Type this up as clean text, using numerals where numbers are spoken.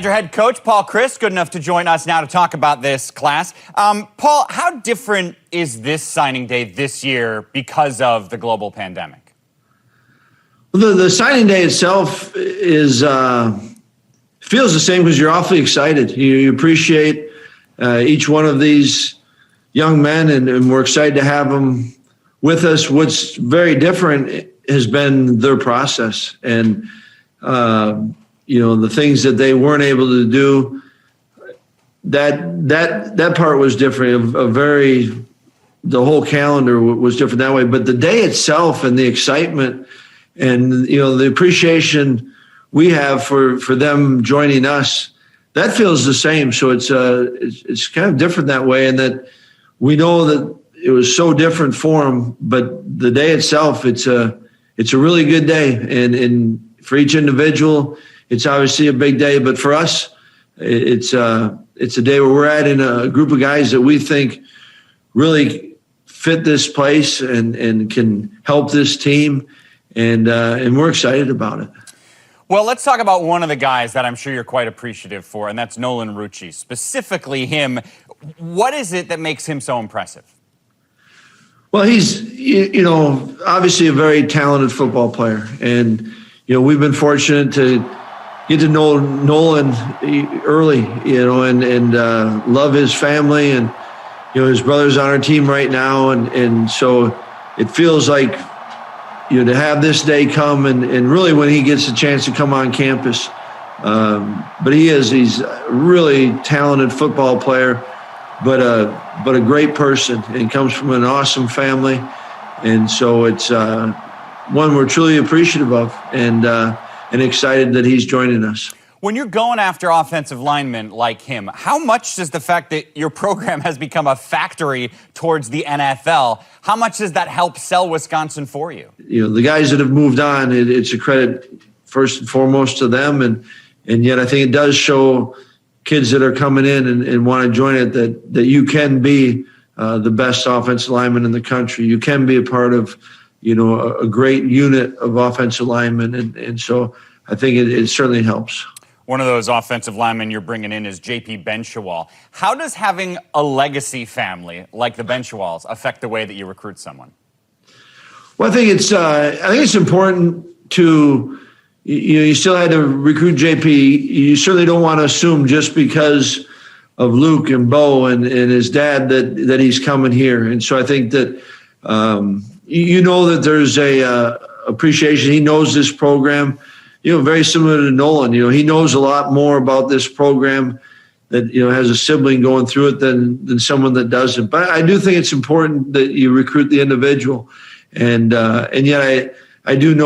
Your head coach, Paul Chryst, good enough to join us now to talk about this class. Paul, how different is this signing day this year because of the global pandemic? Well, the signing day itself is feels the same because you're awfully excited. You appreciate each one of these young men, and we're excited to have them with us. What's very different has been their process, and the things that they weren't able to do. That part was different. The whole calendar was different that way. But the day itself and the excitement and the appreciation we have for them joining us, that feels the same. So it's kind of different that way, and that we know that it was so different for them. But the day itself, it's a really good day, and for each individual, it's obviously a big day. But for us, it's a day where we're adding a group of guys that we think really fit this place and can help this team, and we're excited about it. Well, let's talk about one of the guys that I'm sure you're quite appreciative for, and that's Nolan Rucci. Specifically him, what is it that makes him so impressive? Well, he's, obviously a very talented football player. And, we've been fortunate to get to know Nolan early, and love his family. And, his brother's on our team right now. And so it feels like, to have this day come and really when he gets a chance to come on campus. But he's a really talented football player, but a great person, and comes from an awesome family. And so it's one we're truly appreciative of, and excited that he's joining us. When you're going after offensive linemen like him, how much does the fact that your program has become a factory towards the NFL, how much does that help sell Wisconsin for you? The guys that have moved on, it's a credit first and foremost to them. And yet I think it does show kids that are coming in and want to join it that you can be the best offensive lineman in the country. You can be a part of, a great unit of offensive linemen. And so I think it certainly helps. One of those offensive linemen you're bringing in is J.P. Benchawal. How does having a legacy family like the Benchawals affect the way that you recruit someone? Well, I think it's important to, you still had to recruit JP. You certainly don't want to assume just because of Luke and Bo and his dad that he's coming here. And so I think that, that there's a appreciation. He knows this program, very similar to Nolan. He knows a lot more about this program that, has a sibling going through it than someone that doesn't. But I do think it's important that you recruit the individual. And yet I do know